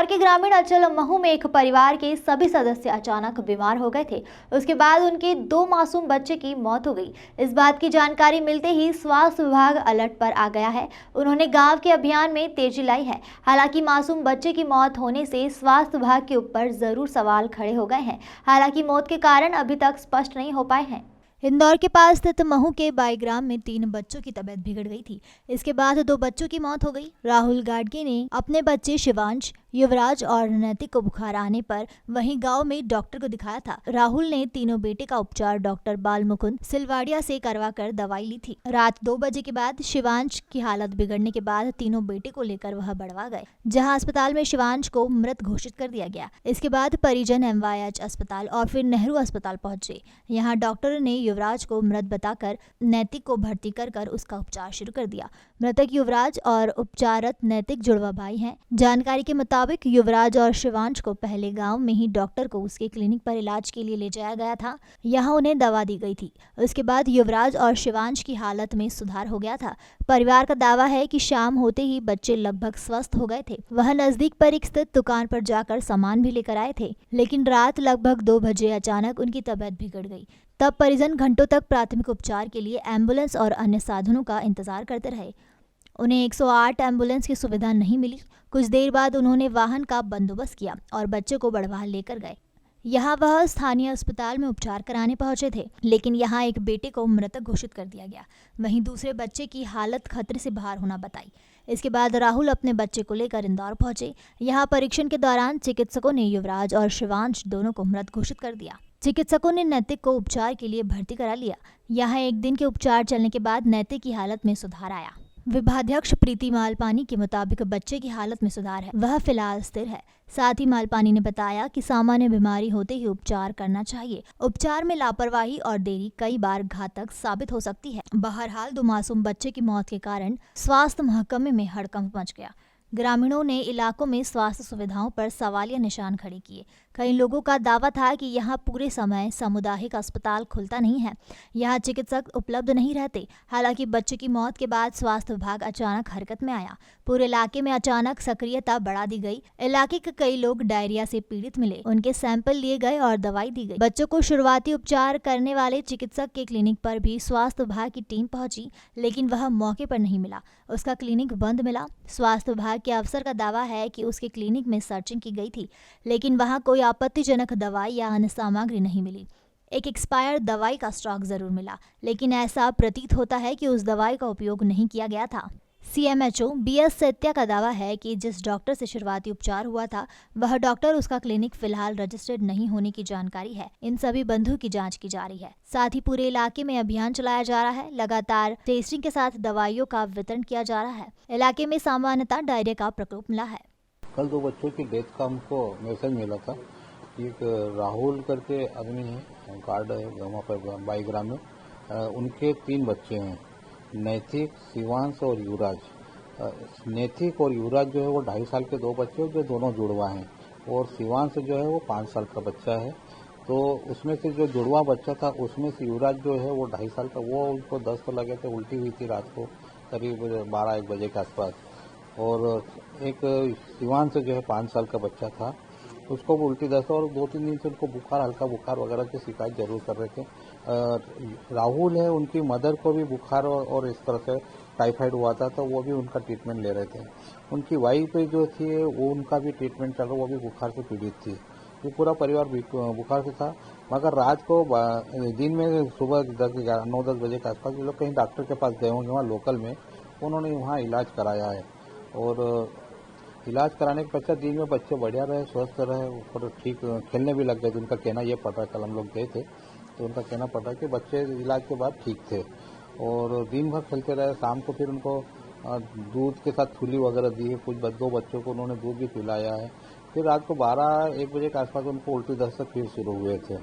इंदौर के ग्रामीण अचल महू में एक परिवार के सभी सदस्य अचानक बीमार हो गए थे। उसके बाद उनके 2 मासूम बच्चे की मौत हो गई। इस बात की जानकारी मिलते ही स्वास्थ्य विभाग अलर्ट पर आ गया है। उन्होंने गांव के अभियान में तेजी लाई है। हालांकि मासूम बच्चे की मौत होने से स्वास्थ्य विभाग के ऊपर जरूर सवाल खड़े हो गए हैं। हालांकि मौत के कारण अभी तक स्पष्ट नहीं हो पाए हैं। इंदौर के पास स्थित महू के बाईग्राम में 3 बच्चों की तबीयत बिगड़ गई थी। इसके बाद 2 बच्चों की मौत हो गई। राहुल गाडगे ने अपने बच्चे शिवांश, युवराज और नैतिक को बुखार आने पर वहीं गांव में डॉक्टर को दिखाया था। राहुल ने तीनों बेटे का उपचार डॉक्टर बालमुकुंद सिलवाड़िया से करवाकर दवाई ली थी। रात 2 बजे के बाद शिवांश की हालत बिगड़ने के बाद तीनों बेटे को लेकर वह बड़वा गए, जहां अस्पताल में शिवांश को मृत घोषित कर दिया गया। इसके बाद परिजन MYH अस्पताल और फिर नेहरू अस्पताल पहुंचे। यहाँ डॉक्टर ने युवराज को मृत बताकर नैतिक को भर्ती कर उसका उपचार शुरू कर दिया। मृतक युवराज और उपचाररत नैतिक जुड़वा भाई हैं। जानकारी के मुताबिक युवराज और शिवांश को पहले गांव में ही डॉक्टर को उसके क्लिनिक पर इलाज के लिए ले जाया गया था। यहां उन्हें दवा दी गई थी। उसके बाद युवराज और शिवांश की हालत में सुधार हो गया था। परिवार का दावा है कि शाम होते ही बच्चे लगभग स्वस्थ हो गए थे। वह नजदीक पर एक स्थित दुकान पर जाकर सामान भी लेकर आए थे, लेकिन रात लगभग 2 बजे अचानक उनकी तबीयत बिगड़ गई। तब परिजन घंटों तक प्राथमिक उपचार के लिए एम्बुलेंस और अन्य साधनों का इंतजार करते रहे। उन्हें 108 एम्बुलेंस की सुविधा नहीं मिली। कुछ देर बाद उन्होंने वाहन का बंदोबस्त किया और बच्चे को बड़वाह लेकर गए। यहाँ वह स्थानीय अस्पताल में उपचार कराने पहुंचे थे, लेकिन यहाँ एक बेटे को मृतक घोषित कर दिया गया। वहीं दूसरे बच्चे की हालत खतरे से बाहर होना बताई। इसके बाद राहुल अपने बच्चे को लेकर इंदौर पहुंचे। यहाँ परीक्षण के दौरान चिकित्सकों ने युवराज और शिवांश दोनों को मृत घोषित कर दिया। चिकित्सकों ने नैतिक को उपचार के लिए भर्ती करा लिया। यहाँ 1 दिन के उपचार चलने के बाद नैतिक की हालत में सुधार आया। विभागाध्यक्ष प्रीति मालपानी के मुताबिक बच्चे की हालत में सुधार है, वह फिलहाल स्थिर है। साथ ही मालपानी ने बताया कि सामान्य बीमारी होते ही उपचार करना चाहिए। उपचार में लापरवाही और देरी कई बार घातक साबित हो सकती है। बहरहाल 2 मासूम बच्चे की मौत के कारण स्वास्थ्य महकमे में हड़कंप मच गया। ग्रामीणों ने इलाकों में स्वास्थ्य सुविधाओं पर सवालिया निशान खड़े किए। कई लोगों का दावा था कि यहाँ पूरे समय सामुदायिक अस्पताल खुलता नहीं है, यहाँ चिकित्सक उपलब्ध नहीं रहते। हालांकि बच्चे की मौत के बाद स्वास्थ्य विभाग अचानक हरकत में आया। पूरे इलाके में अचानक सक्रियता बढ़ा दी गई। इलाके के कई लोग डायरिया से पीड़ित मिले, उनके सैंपल लिए गए और दवाई दी गई। बच्चों को शुरुआती उपचार करने वाले चिकित्सक के क्लिनिक पर भी स्वास्थ्य विभाग की टीम पहुंची, लेकिन वह मौके पर नहीं मिला। उसका क्लिनिक बंद मिला। स्वास्थ्य विभाग के अफसर का दावा है कि उसके क्लिनिक में सर्चिंग की गई थी, लेकिन वहां कोई आपत्तिजनक दवाई या अन्य सामग्री नहीं मिली। एक एक्सपायर दवाई का स्टॉक जरूर मिला, लेकिन ऐसा प्रतीत होता है कि उस दवाई का उपयोग नहीं किया गया था। CMHO BS सत्या का दावा है कि जिस डॉक्टर से शुरुआती उपचार हुआ था, वह डॉक्टर उसका क्लिनिक फिलहाल रजिस्टर्ड नहीं होने की जानकारी है। इन सभी बंधुओं की जांच की जा रही है। साथ ही पूरे इलाके में अभियान चलाया जा रहा है। लगातार टेस्टिंग के साथ दवाइयों का वितरण किया जा रहा है। इलाके में सामान्यतः डायरिया का प्रकोप मिला है। कल 2 बच्चों की डेथ का हमको मैसेज मिला था। एक राहुल करके आदमी है, कार्ड है वहाँ पर बाईग्राम में। उनके 3 बच्चे हैं, नैतिक, शिवांश और युवराज। नैतिक और युवराज जो है वो 2.5 साल के 2 बच्चे जो दोनों जुड़वा हैं, और शिवांश जो है वो 5 साल का बच्चा है। तो उसमें से जो जुड़वा बच्चा था उसमें से युवराज जो है वो 2.5 साल का, वो उनको 10 तो लगे थे, उल्टी हुई थी रात को करीब 12-1 बजे के आसपास। और एक शिवांश जो है 5 साल का बच्चा था, उसको उल्टी 10 और 2-3 दिन से उनको बुखार, हल्का बुखार वगैरह की शिकायत जरूर कर रहे थे। राहुल है, उनकी मदर को भी बुखार और इस तरह से टाइफाइड हुआ था, तो वो भी उनका ट्रीटमेंट ले रहे थे। उनकी वाइफ जो थी वो उनका भी ट्रीटमेंट चल रहा, वो भी बुखार से पीड़ित थी। ये पूरा परिवार बुखार से था। मगर रात को दिन में सुबह 9-10 बजे के आसपास ये लोग कहीं डॉक्टर के पास गए होंगे वहाँ लोकल में, उन्होंने वहाँ इलाज कराया है। और इलाज कराने के पश्चात दिन में बच्चे बढ़िया रहे, स्वस्थ रहे और ठीक खेलने भी लग गए। उनका कहना ये पड़ रहा है, कल हम लोग गए थे तो उनका कहना पड़ रहा है कि बच्चे इलाज के बाद ठीक थे और दिन भर खेलते रहे। शाम को फिर उनको दूध के साथ फूली वगैरह दी है। कुछ 2 बच्चों को उन्होंने दूध भी पिलाया है। फिर रात को 12-1 बजे के आसपास उनको उल्टी दस्त फिर शुरू हुए थे,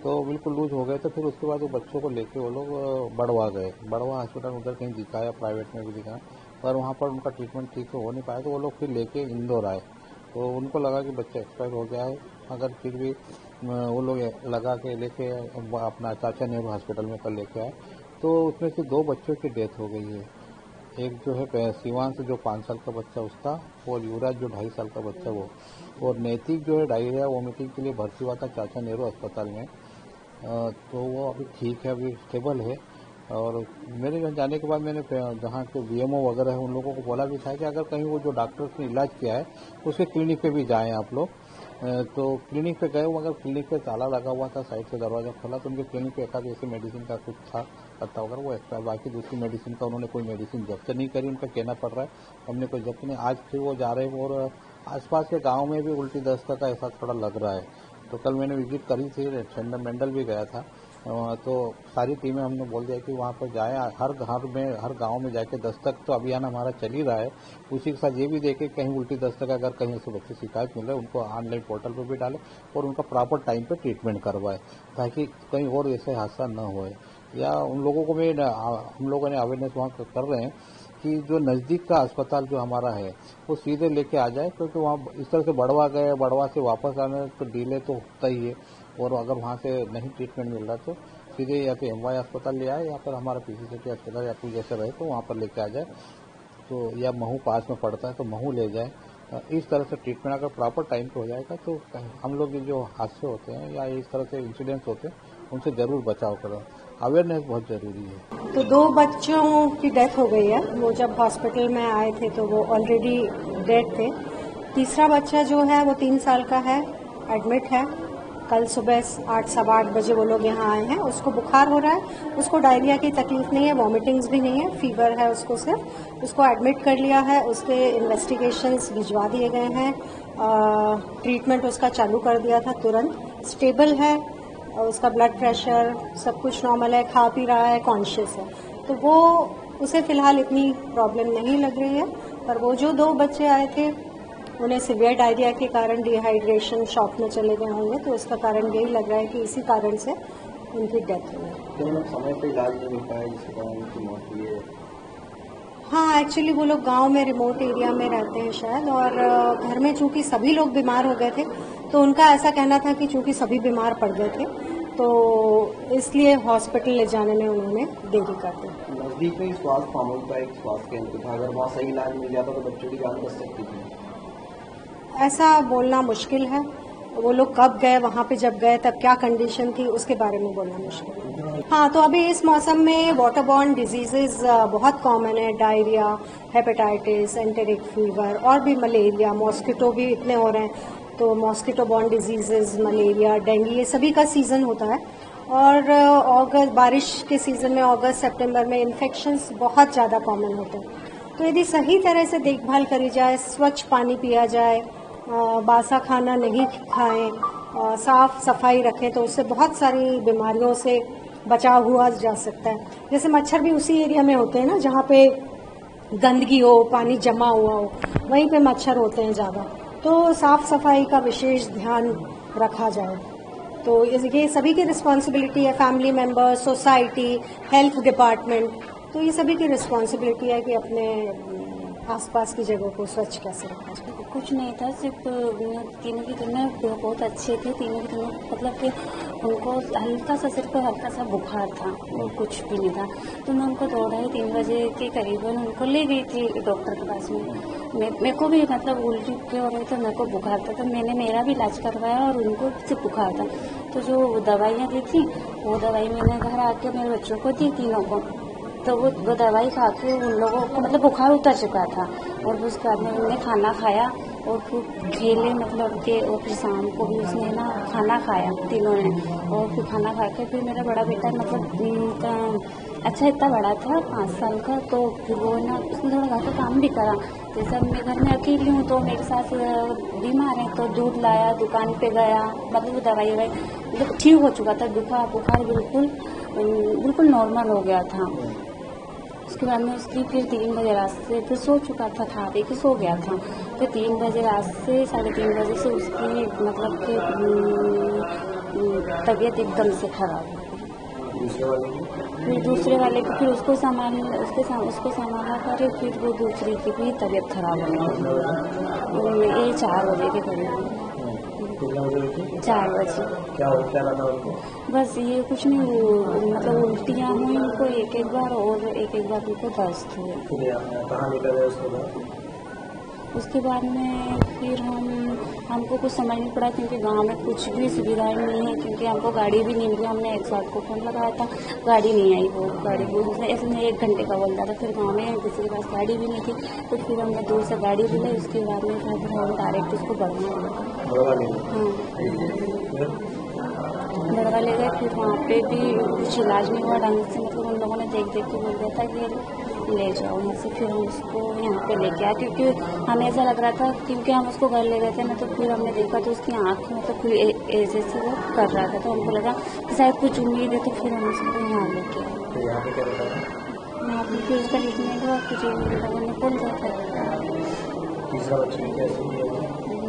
तो बिल्कुल लूज हो गए थे। फिर उसके बाद वो बच्चों को लेके वो लोग बड़वा गए। बड़वा हॉस्पिटल उधर कहीं दिखाया, प्राइवेट में भी दिखाया, पर वहाँ पर उनका ट्रीटमेंट ठीक से हो नहीं पाया, तो वो लोग फिर लेके इंदौर आए। तो उनको लगा कि बच्चा एक्सपायर हो गया है, मगर फिर भी वो लोग लगा के लेके अपना चाचा नेहरू हॉस्पिटल में कल लेके आए, तो उसमें से 2 बच्चों की डेथ हो गई है। एक जो है शिवांश जो 5 साल का बच्चा उसका, और युवराज जो 2.5 साल का बच्चा वो, और नैतिक जो है डायरिया वोमिटिंग के लिए भर्ती हुआ था चाचा नेहरू अस्पताल में। तो वो अभी ठीक है, अभी स्टेबल है। और मेरे यहाँ जाने के बाद मैंने जहाँ के वीएमओ वगैरह है उन लोगों को बोला भी था कि अगर कहीं वो जो डॉक्टर्स ने इलाज किया है उसके क्लिनिक पे भी जाएं आप लोग। तो क्लिनिक पे गए, मगर क्लिनिक पे ताला लगा हुआ था, साइड से दरवाजा खोला तो उनके क्लिनिक पे एकाध ऐसे मेडिसिन का कुछ था पत्ता वगैरह, वो एक्स्ट्रा, बाकी दूसरी मेडिसिन का उन्होंने कोई मेडिसिन जब्त नहीं करी, उनका कहना पड़ रहा है, हमने कोई जब्त नहीं। आज फिर वो जा रहे हैं और आसपास के गाँव में भी उल्टी दस्त का ऐसा थोड़ा लग रहा है। तो कल मैंने विजिट करी थी, सेंडर मेंडल भी गया था। तो सारी टीमें हमने बोल दिया कि वहाँ पर जाएं, हर घर में हर गांव में जाके दस्तक तो अभियान हमारा चल ही रहा है, उसी के साथ ये भी देखें कहीं उल्टी दस्तक अगर कहीं ऐसे बच्चे शिकायत मिल रहे हैं उनको ऑनलाइन पोर्टल पर भी डालें और उनका प्रॉपर टाइम पे ट्रीटमेंट करवाएं, ताकि कहीं और ऐसे हादसा न होए। या उन लोगों को भी हम लोगों ने अवेयरनेस वहाँ कर रहे हैं कि जो नज़दीक का अस्पताल जो हमारा है वो सीधे लेके आ जाए, क्योंकि वहाँ इस तरह से बढ़वा गए, बढ़वा से वापस आने तो डिले तो होता ही है, और अगर वहाँ से नहीं ट्रीटमेंट मिल रहा तो सीधे या तो एमवाई अस्पताल ले आए या फिर हमारा पीसीसीटी अस्पताल या कुछ जैसे रहे तो वहाँ पर लेके आ जाए, तो या महू पास में पड़ता है तो महू ले जाए। इस तरह से ट्रीटमेंट अगर प्रॉपर टाइम पे हो जाएगा तो हम लोग ये जो हादसे होते हैं या इस तरह से इंसिडेंट्स होते हैं उनसे जरूर बचाव करें। अवेयरनेस बहुत जरूरी है। तो 2 बच्चों की डेथ हो गई है। वो जब हॉस्पिटल में आए थे तो वो ऑलरेडी डेड थे। तीसरा बच्चा जो है वो 3 साल का है, एडमिट है। कल सुबह 8 सवा 8 बजे वो लोग यहाँ आए हैं। उसको बुखार हो रहा है, उसको डायरिया की तकलीफ नहीं है, वॉमिटिंग्स भी नहीं है, फीवर है उसको सिर्फ। उसको एडमिट कर लिया है, उसके इन्वेस्टिगेशंस भिजवा दिए गए हैं, ट्रीटमेंट उसका चालू कर दिया था तुरंत। स्टेबल है, उसका ब्लड प्रेशर सब कुछ नॉर्मल है, खा पी रहा है, कॉन्शियस है। तो वो उसे फिलहाल इतनी प्रॉब्लम नहीं लग रही है। पर वो जो 2 बच्चे आए थे उन्हें सीवियर डायरिया के कारण डिहाइड्रेशन शॉक में चले गए होंगे, तो उसका कारण यही लग रहा है कि इसी कारण से उनकी डेथ हुई। तो समय पे इलाज नहीं मिल पाया जिसके कारण उनकी मौत हुई है। हाँ, एक्चुअली वो लोग गांव में रिमोट एरिया में रहते हैं शायद, और घर में चूंकि सभी लोग बीमार हो गए थे तो उनका ऐसा कहना था कि चूंकि सभी बीमार पड़ गए थे तो इसलिए हॉस्पिटल ले जाने में उन्होंने देरी कर दी। नजदीक में स्वास्थ्य मामूल का एक स्वास्थ्य केंद्र था, अगर वहाँ सही इलाज मिल जाता तो बच्चों की जान बच सकती थी। ऐसा बोलना मुश्किल है। वो लोग कब गए वहाँ पे, जब गए तब क्या कंडीशन थी, उसके बारे में बोलना मुश्किल है। हाँ, तो अभी इस मौसम में वाटरबॉर्न डिजीजेज बहुत कॉमन है। डायरिया, हेपेटाइटिस, एंटेरिक फीवर और भी मलेरिया, मॉस्किटो भी इतने हो रहे हैं, तो mosquito borne diseases, malaria, dengue, ये सभी का सीजन होता है। और अगस्त, बारिश के सीजन में अगस्त सितंबर में इन्फेक्शंस बहुत ज़्यादा कॉमन होते हैं। तो यदि सही तरह से देखभाल करी जाए, स्वच्छ पानी पिया जाए, बासा खाना नहीं खाएं, साफ सफाई रखें, तो उससे बहुत सारी बीमारियों से बचाव हुआ जा सकता है। जैसे मच्छर भी उसी एरिया में होते हैं ना जहाँ पे गंदगी हो, पानी जमा हुआ हो, वहीं पे मच्छर होते हैं ज़्यादा। तो साफ सफाई का विशेष ध्यान रखा जाए। तो ये सभी की रिस्पॉन्सिबिलिटी है, family members, society, health department, तो ये सभी की रिस्पॉन्सिबिलिटी है कि अपने आसपास की जगह को स्वच्छ कैसे रखा जाए। कुछ नहीं था, सिर्फ तीनों की दिनें बहुत अच्छे थे। तीनों की दिनों मतलब कि उनको हल्का सा, सिर्फ हल्का सा बुखार था और कुछ भी नहीं था। तो मैं उनको 2-3 बजे के करीबन उनको ले गई थी डॉक्टर के पास में। मेरे को भी मतलब उल्टी के हो रही थी, मेरे को बुखार था, तो मैंने मेरा भी इलाज करवाया और उनको सिर्फ बुखार था। तो जो दवाइयाँ दी थी वो दवाई मैंने घर आके मेरे बच्चों को दी, तीनों को। तो वो दवाई खा के उन लोगों को मतलब बुखार उतर चुका था। और उसके बाद में उन्होंने खाना खाया और फिर खेले, मतलब कि और फिर शाम को भी उसने ना खाना खाया तीनों ने। और फिर खाना खा के फिर मेरा बड़ा बेटा मतलब अच्छा इतना बड़ा था, 5 साल का, तो फिर वो ना उसने थोड़ा घर का काम भी करा। जैसे अब मैं घर में अकेली हूँ तो मेरे साथ बीमार है, तो दूध लाया, दुकान पे गया, मतलब दवाई ववाई मतलब ठीक हो चुका था। बुखार बिल्कुल नॉर्मल हो गया था। उसके बाद में उसकी फिर 3 बजे रात से फिर सो चुका था, खा पी के सो गया था। फिर 3 बजे रात से 3:30 बजे से उसकी मतलब कि तबीयत एकदम से खराब हो गई। फिर दूसरे वाले की फिर उसको संभाला करे, फिर वो दूसरी की भी तबीयत खराब हो गई। ये 4 बजे के करीब। कितने बजे उठी? 4 बजे। क्या लगा उनको? बस ये कुछ नहीं, वो मतलब उल्टियाँ हुई उनको एक बार, और एक बार उनको दस्त हुए। फिर कहाँ लेकर गए उसके बाद? उसके बाद में फिर हमको कुछ समझ नहीं पड़ा, क्योंकि गांव में कुछ भी सुविधाएं नहीं है, क्योंकि हमको गाड़ी भी नहीं मिली। हमने 108 को फ़ोन लगाया था, गाड़ी नहीं आई। वो गाड़ी को उसने ऐसे में 1 घंटे का बोल रहा था। फिर गांव में किसी के पास गाड़ी भी नहीं थी, तो फिर हमने दूर से गाड़ी बुलाई। उसके बाद में फिर हम डायरेक्ट उसको बढ़वा ले गए। हाँ, बढ़वा ले गए। फिर वहाँ पे भी कुछ इलाज नहीं हुआ ढंग से, मतलब उन लोगों ने देख के बोल दिया था कि ले जाओ यहाँ से। फिर हम उसको यहाँ पे लेके आए, क्योंकि हमें ऐसा लग रहा था, क्योंकि हम उसको घर ले गए थे ना, तो फिर हमने देखा तो उसकी आँख में मतलब कोई ऐसे से वो कर रहा था, तो हमको लगा कि शायद कुछ उम्मीद है, तो फिर हम उसको यहाँ लेके आए। तो यहाँ पे क्या बताया? यहाँ पे फिर उसका ट्रीटमेंट हुआ, कुछ लोगों ने बोल दिया था। तीसरा बच्चे की कैसी है?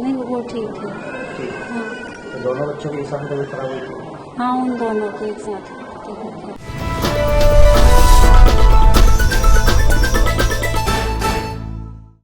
नहीं, वो ठीक है। ठीक। हाँ तो दोनों बच्चों की एक साथ तबीयत खराब हुई थी? हाँ, उन दोनों के एक साथ।